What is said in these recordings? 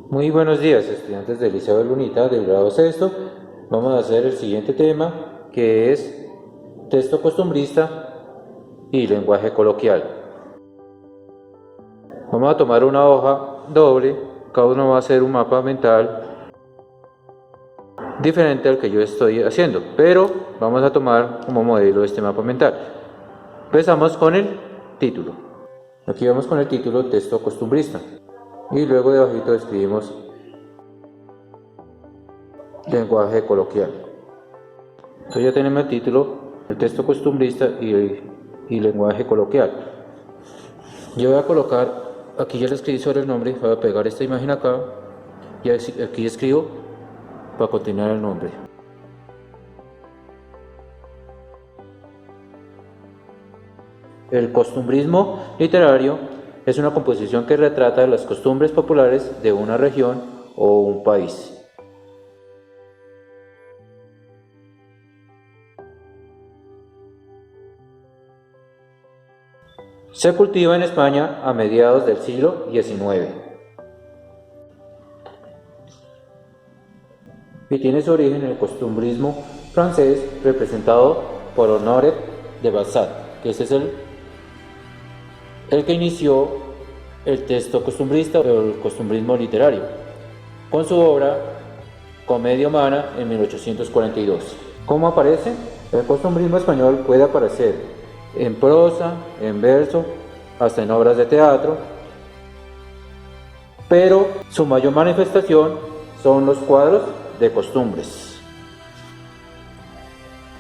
Muy buenos días, estudiantes del Liceo de Lunita del grado sexto. Vamos a hacer el siguiente tema, que es texto costumbrista y lenguaje coloquial. Vamos a tomar una hoja doble, cada uno va a hacer un mapa mental diferente al que yo estoy haciendo, pero vamos a tomar como modelo este mapa mental. Empezamos con el título. Aquí vamos con el título texto costumbrista y luego debajito escribimos lenguaje coloquial. Entonces ya tenemos el título, el texto costumbrista y lenguaje coloquial. Yo voy a colocar, aquí ya le escribí sobre el nombre, voy a pegar esta imagen acá y aquí escribo para continuar el nombre. El costumbrismo literario es una composición que retrata las costumbres populares de una región o un país. Se cultiva en España a mediados del siglo XIX y tiene su origen en el costumbrismo francés representado por Honoré de Balzac, que ese es el que inició el texto costumbrista o el costumbrismo literario, con su obra Comedia Humana en 1842. ¿Cómo aparece? El costumbrismo español puede aparecer en prosa, en verso, hasta en obras de teatro, pero su mayor manifestación son los cuadros de costumbres.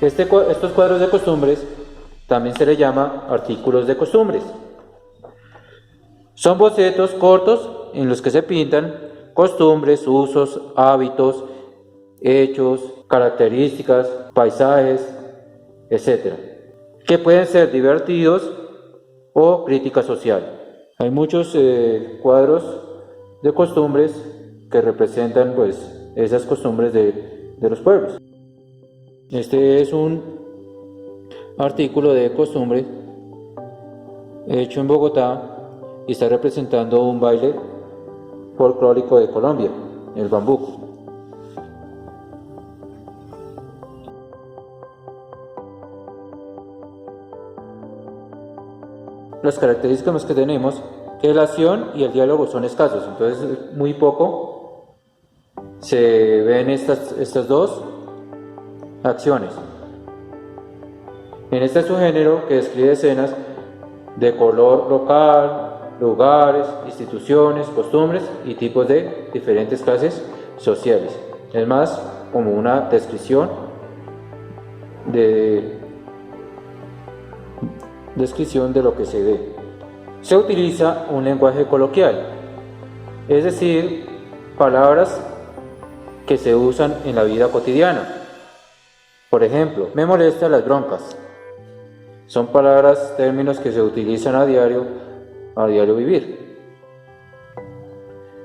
Estos cuadros de costumbres también se les llama artículos de costumbres. Son bocetos cortos en los que se pintan costumbres, usos, hábitos, hechos, características, paisajes, etc., que pueden ser divertidos o crítica social. Hay muchos cuadros de costumbres que representan esas costumbres de los pueblos. Este es un artículo de costumbre hecho en Bogotá y está representando un baile folclórico de Colombia, el bambuco. Las características que tenemos, que la acción y el diálogo son escasos, entonces muy poco se ven estas dos acciones. En este subgénero que describe escenas de color local, lugares, instituciones, costumbres y tipos de diferentes clases sociales. Es más como una descripción de lo que se ve. Se utiliza un lenguaje coloquial, es decir, palabras que se usan en la vida cotidiana. Por ejemplo, me molestan las broncas. Son palabras, términos que se utilizan a diario vivir.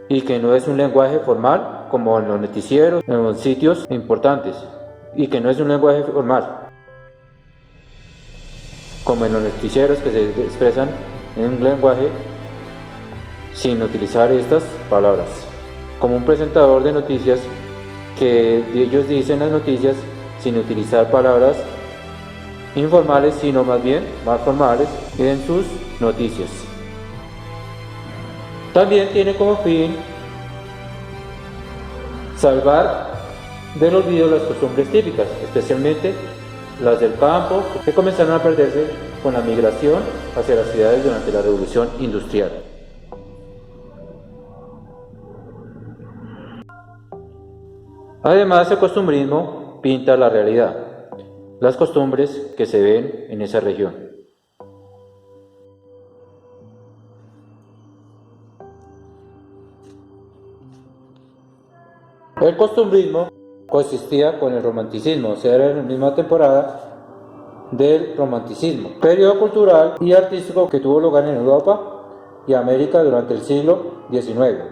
Y que no es un lenguaje formal como en los noticieros, en los sitios importantes. Y que no es un lenguaje formal como en los noticieros que se expresan en un lenguaje sin utilizar estas palabras. Como un presentador de noticias que ellos dicen las noticias sin utilizar palabras informales, sino más bien más formales en sus noticias. También tiene como fin salvar del olvido las costumbres típicas, especialmente las del campo, que comenzaron a perderse con la migración hacia las ciudades durante la Revolución Industrial. Además, el costumbrismo pinta la realidad, las costumbres que se ven en esa región. El costumbrismo coexistía con el romanticismo, o sea, era en la misma temporada del romanticismo, periodo cultural y artístico que tuvo lugar en Europa y América durante el siglo XIX.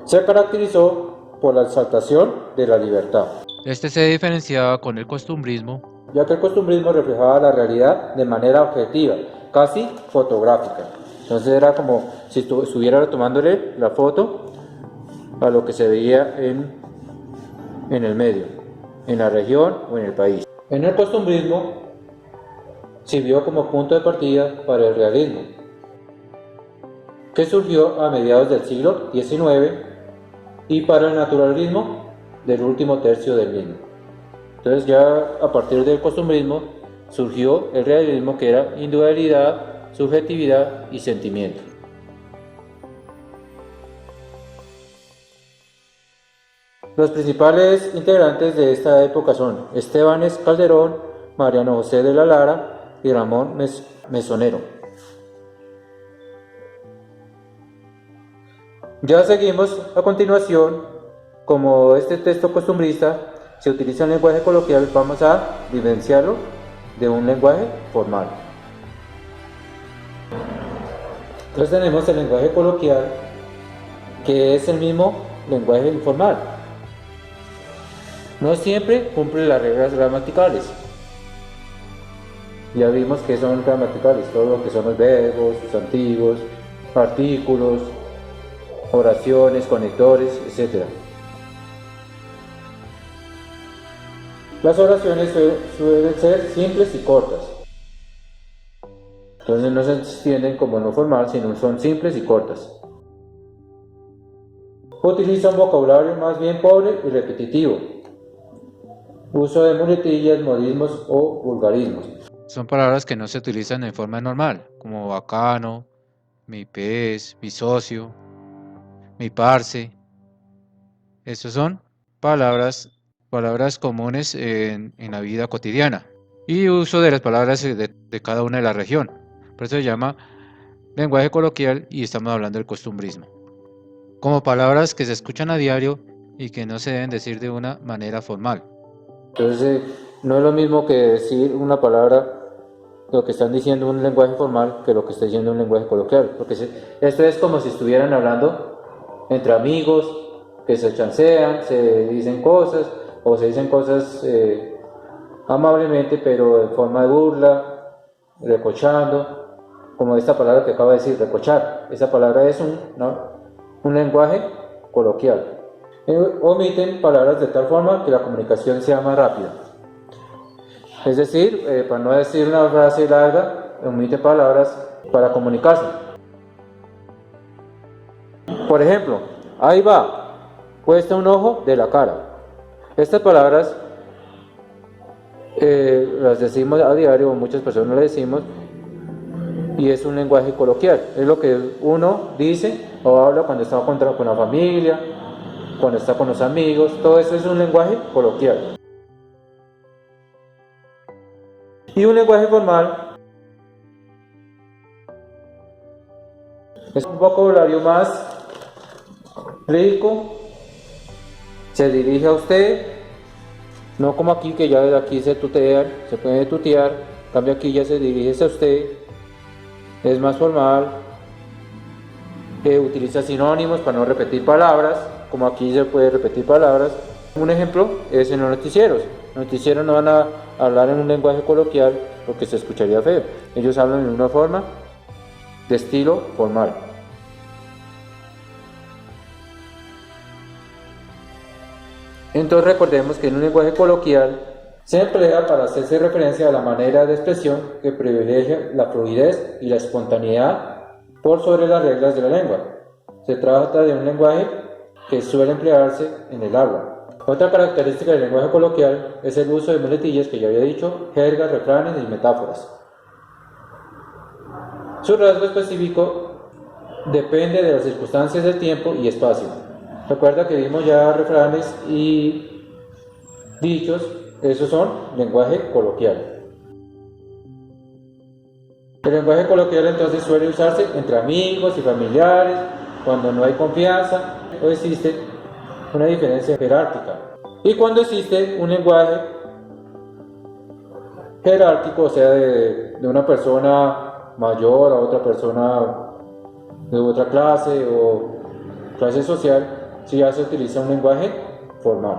Se caracterizó por la exaltación de la libertad. Este se diferenciaba con el costumbrismo, ya que el costumbrismo reflejaba la realidad de manera objetiva, casi fotográfica. Entonces era como si estuviera tomándole la foto a lo que se veía en el medio, en la región o en el país. En el costumbrismo sirvió como punto de partida para el realismo, que surgió a mediados del siglo XIX, y para el naturalismo del último tercio del mismo. Entonces ya a partir del costumbrismo surgió el realismo, que era individualidad, subjetividad y sentimiento. Los principales integrantes de esta época son Estebanes Calderón, Mariano José de la Lara y Ramón Mesonero. Ya seguimos a continuación. Como este texto costumbrista se utiliza en lenguaje coloquial, vamos a diferenciarlo de un lenguaje formal. Entonces tenemos el lenguaje coloquial, que es el mismo lenguaje informal. No siempre cumple las reglas gramaticales. Ya vimos que son gramaticales, todo lo que son los verbos, sustantivos, artículos, oraciones, conectores, etc. Las oraciones suelen ser simples y cortas. Entonces no se extienden como no formal, sino son simples y cortas. Utiliza un vocabulario más bien pobre y repetitivo. Uso de muletillas, modismos o vulgarismos. Son palabras que no se utilizan en forma normal, como bacano, mi pez, mi socio, mi parce. Estas son palabras comunes en la vida cotidiana. Y uso de las palabras de cada una de la región. Por eso se llama lenguaje coloquial y estamos hablando del costumbrismo. Como palabras que se escuchan a diario y que no se deben decir de una manera formal. Entonces no es lo mismo que decir una palabra, lo que están diciendo un lenguaje formal, que lo que está diciendo un lenguaje coloquial. Porque esto es como si estuvieran hablando entre amigos, que se chancean, se dicen cosas, o se dicen cosas amablemente, pero en forma de burla, recochando, como esta palabra que acabo de decir, recochar. Esa palabra es un lenguaje coloquial. Omiten palabras de tal forma que la comunicación sea más rápida. Es decir, para no decir una frase larga, omite palabras para comunicarse. Por ejemplo, ahí va, cuesta un ojo de la cara. Estas palabras las decimos a diario, muchas personas las decimos, y es un lenguaje coloquial. Es lo que uno dice o habla cuando está con la familia, cuando está con los amigos. Todo eso es un lenguaje coloquial. Y un lenguaje formal es un vocabulario más rico, se dirige a usted, no como aquí, que ya desde aquí se tutean, se puede tutear. En cambio aquí ya se dirige a usted, es más formal, utiliza sinónimos para no repetir palabras, como aquí se puede repetir palabras. Un ejemplo es en los noticieros. Los noticieros no van a hablar en un lenguaje coloquial porque se escucharía feo. Ellos hablan en una forma de estilo formal. Entonces recordemos que en un lenguaje coloquial se emplea para hacerse referencia a la manera de expresión que privilegia la fluidez y la espontaneidad por sobre las reglas de la lengua. Se trata de un lenguaje que suele emplearse en el habla. Otra característica del lenguaje coloquial es el uso de muletillas, que ya había dicho, jergas, refranes y metáforas. Su rasgo específico depende de las circunstancias del tiempo y espacio. Recuerda que vimos ya refranes y dichos, esos son lenguaje coloquial. El lenguaje coloquial entonces suele usarse entre amigos y familiares, cuando no hay confianza o existe una diferencia jerárquica. Y cuando existe un lenguaje jerárquico, o sea, de una persona mayor a otra persona de otra clase o clase social, si ya se utiliza un lenguaje formal.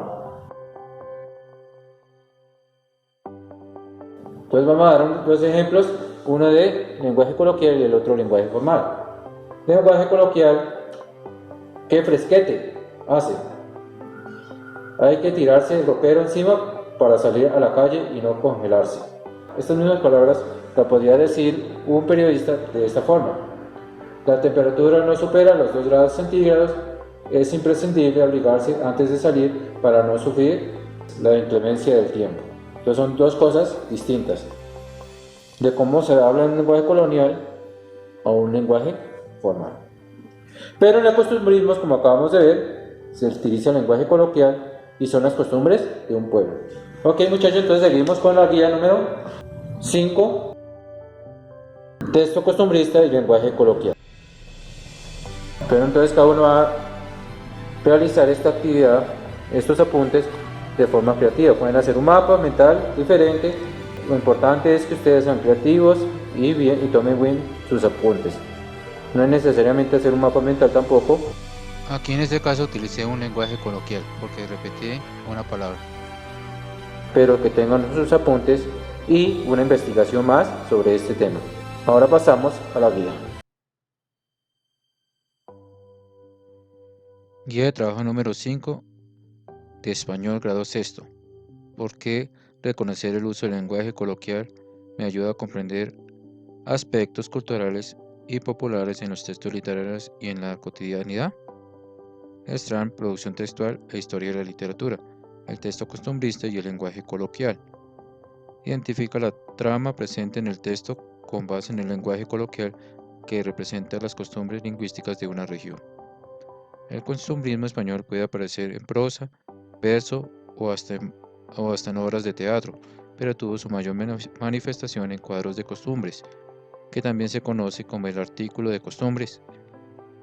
Entonces vamos a dar dos ejemplos, uno de lenguaje coloquial y el otro lenguaje formal. Lenguaje coloquial, qué fresquete. hace. Hay que tirarse el ropero encima para salir a la calle y no congelarse. Estas mismas palabras las podría decir un periodista de esta forma: la temperatura no supera los 2 grados centígrados, es imprescindible abrigarse antes de salir para no sufrir la inclemencia del tiempo. Entonces son dos cosas distintas de cómo se habla en un lenguaje colonial a un lenguaje formal. Pero en los costumbrismos, como acabamos de ver, se utiliza el lenguaje coloquial y son las costumbres de un pueblo. Ok, muchachos, entonces seguimos con la guía número 5, texto costumbrista y lenguaje coloquial. Pero entonces cada uno va a realizar esta actividad, estos apuntes, de forma creativa. Pueden hacer un mapa mental diferente. Lo importante es que ustedes sean creativos y tomen bien sus apuntes. No es necesariamente hacer un mapa mental tampoco. Aquí en este caso utilicé un lenguaje coloquial porque repetí una palabra. Pero que tengan sus apuntes y una investigación más sobre este tema. Ahora pasamos a la guía. Guía de trabajo número 5 de español grado sexto. ¿Por qué reconocer el uso del lenguaje coloquial me ayuda a comprender aspectos culturales y populares en los textos literarios y en la cotidianidad? Strand, producción textual e historia de la literatura, el texto costumbrista y el lenguaje coloquial. Identifica la trama presente en el texto con base en el lenguaje coloquial que representa las costumbres lingüísticas de una región. El costumbrismo español puede aparecer en prosa, verso o hasta en obras de teatro, pero tuvo su mayor manifestación en cuadros de costumbres, que también se conoce como el artículo de costumbres.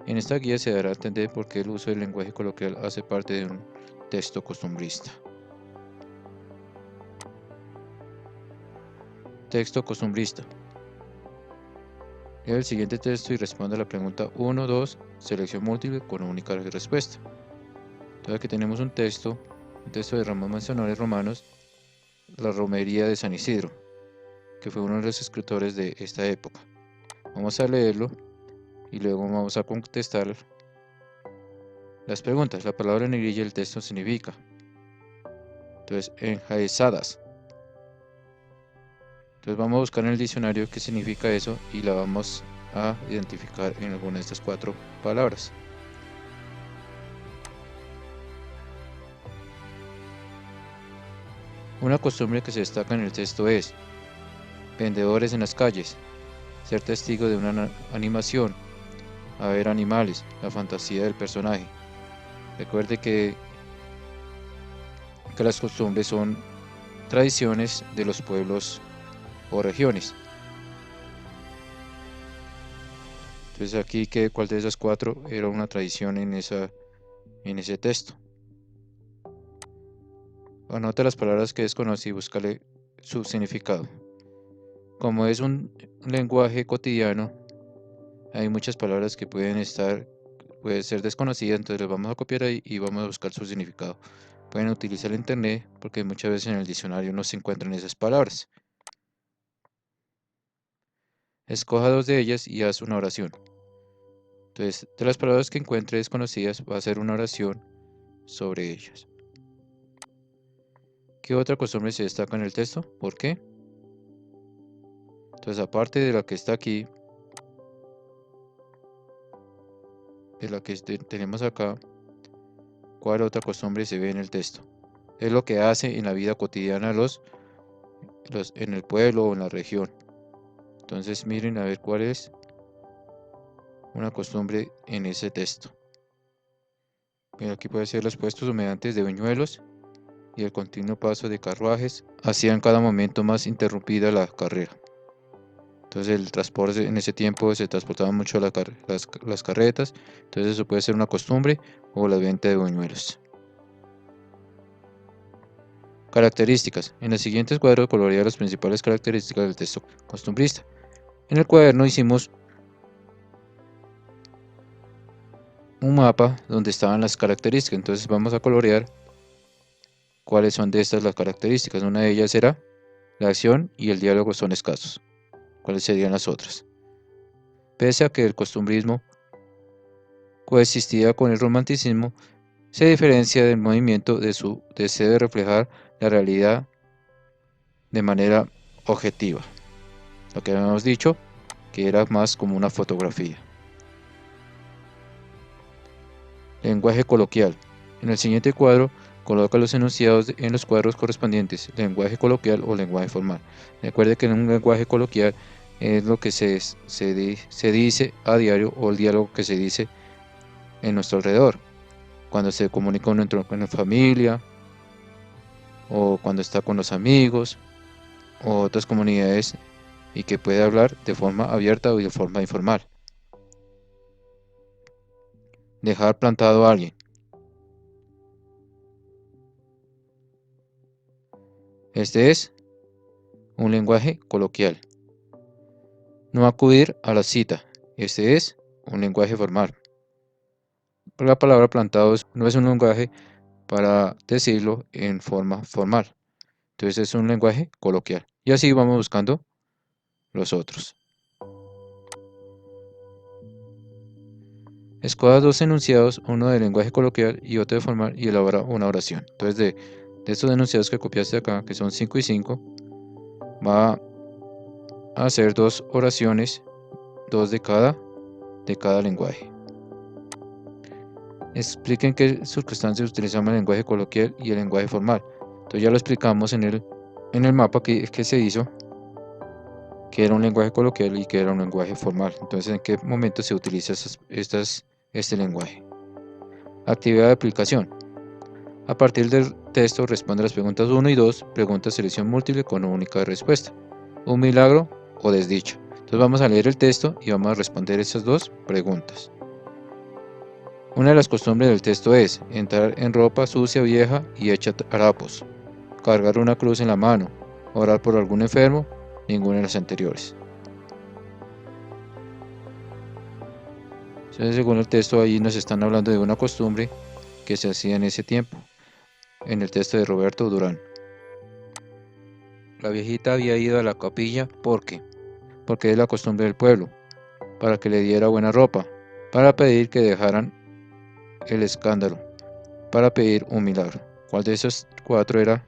En esta guía se dará a entender por qué el uso del lenguaje coloquial hace parte de un texto costumbrista. Texto costumbrista. Lea el siguiente texto y responda a la pregunta 1, 2, selección múltiple con única respuesta. Entonces aquí tenemos un texto de Ramón Manzanares Romanos, La romería de San Isidro, que fue uno de los escritores de esta época. Vamos a leerlo y luego vamos a contestar las preguntas. La palabra negrilla del texto significa. Entonces, enjaezadas. Entonces vamos a buscar en el diccionario qué significa eso y la vamos a identificar en alguna de estas 4 palabras. Una costumbre que se destaca en el texto es vendedores en las calles, ser testigo de una animación, a ver animales, la fantasía del personaje. Recuerde que las costumbres son tradiciones de los pueblos o regiones. Entonces aquí, ¿cuál de esas 4 era una tradición en ese texto? Anota las palabras que desconoce y búscale su significado. Como es un lenguaje cotidiano, hay muchas palabras que pueden ser desconocidas, entonces las vamos a copiar ahí y vamos a buscar su significado. Pueden utilizar el internet porque muchas veces en el diccionario no se encuentran esas palabras. Escoja 2 de ellas y haz una oración. Entonces, de las palabras que encuentre desconocidas, va a hacer una oración sobre ellas. ¿Qué otra costumbre se destaca en el texto? ¿Por qué? Entonces, aparte de la que está aquí, de la que tenemos acá, ¿cuál otra costumbre se ve en el texto? Es lo que hace en la vida cotidiana en el pueblo o en la región. Entonces miren a ver cuál es una costumbre en ese texto. Mira, aquí puede ser los puestos humeantes de buñuelos y el continuo paso de carruajes hacían cada momento más interrumpida la carrera. Entonces el transporte en ese tiempo se transportaban mucho las carretas, entonces eso puede ser una costumbre o la venta de buñuelos. Características. En los siguientes cuadros colorear las principales características del texto costumbrista. En el cuaderno hicimos un mapa donde estaban las características, entonces vamos a colorear cuáles son de estas las características. Una de ellas será la acción y el diálogo son escasos. ¿Cuáles serían las otras? Pese a que el costumbrismo coexistía con el romanticismo, se diferencia del movimiento de su deseo de reflejar la realidad de manera objetiva. Lo que habíamos dicho, que era más como una fotografía. Lenguaje coloquial. En el siguiente cuadro, coloca los enunciados en los cuadros correspondientes, lenguaje coloquial o lenguaje formal. Recuerde que en un lenguaje coloquial es lo que se dice a diario o el diálogo que se dice en nuestro alrededor, cuando se comunica uno con la familia, o cuando está con los amigos, o otras comunidades, y que puede hablar de forma abierta o de forma informal. Dejar plantado a alguien. Este es un lenguaje coloquial. No acudir a la cita. Este es un lenguaje formal. La palabra plantado no es un lenguaje para decirlo en forma formal. Entonces es un lenguaje coloquial. Y así vamos buscando los otros. Escoja dos enunciados, uno de lenguaje coloquial y otro de formal, y elabora una oración. Entonces de estos enunciados que copiaste acá, que son 5 y 5, va a hacer dos oraciones, dos de cada lenguaje. Expliquen qué circunstancias utilizamos el lenguaje coloquial y el lenguaje formal. Entonces ya lo explicamos en el mapa que se hizo, que era un lenguaje coloquial y que era un lenguaje formal. Entonces, ¿en qué momento se utiliza este lenguaje? Actividad de aplicación. A partir del texto responde las preguntas 1 y 2, preguntas selección múltiple con una única respuesta. Un milagro o desdicha. Entonces vamos a leer el texto y vamos a responder esas dos preguntas. Una de las costumbres del texto es entrar en ropa sucia, vieja y hecha harapos, cargar una cruz en la mano, orar por algún enfermo, ninguna de las anteriores. Entonces, según el texto, ahí nos están hablando de una costumbre que se hacía en ese tiempo, en el texto de Roberto Durán. La viejita había ido a la capilla porque es la costumbre del pueblo, para que le diera buena ropa, para pedir que dejaran el escándalo, para pedir un milagro. ¿Cuál de esos cuatro era?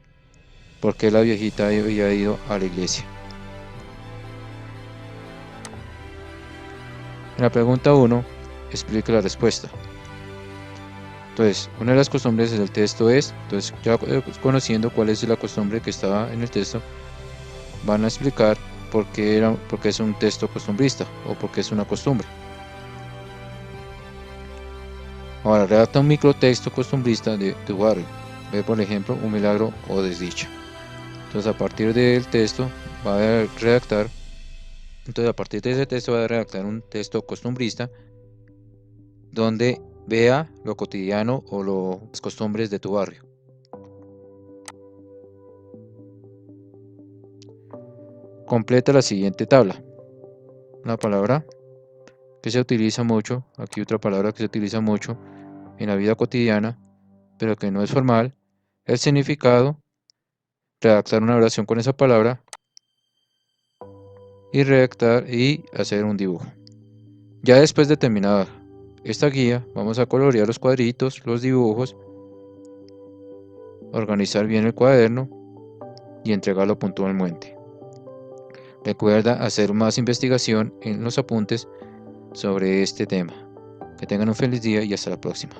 ¿Por qué la viejita había ido a la iglesia? En la pregunta 1, explique la respuesta. Entonces, una de las costumbres del texto es, entonces ya conociendo cuál es la costumbre que estaba en el texto, van a explicar por qué es un texto costumbrista o por qué es una costumbre. Ahora, redacta un microtexto costumbrista de tu barrio. Ve, por ejemplo, un milagro o desdicha. Entonces, a partir del texto va a redactar, un texto costumbrista donde vea lo cotidiano o las costumbres de tu barrio. Completa la siguiente tabla. Una palabra que se utiliza mucho, aquí otra palabra que se utiliza mucho en la vida cotidiana, pero que no es formal, el significado, redactar una oración con esa palabra y redactar y hacer un dibujo. Ya después de terminada esta guía, vamos a colorear los cuadritos, los dibujos, organizar bien el cuaderno y entregarlo puntualmente. Recuerda hacer más investigación en los apuntes sobre este tema. Que tengan un feliz día y hasta la próxima.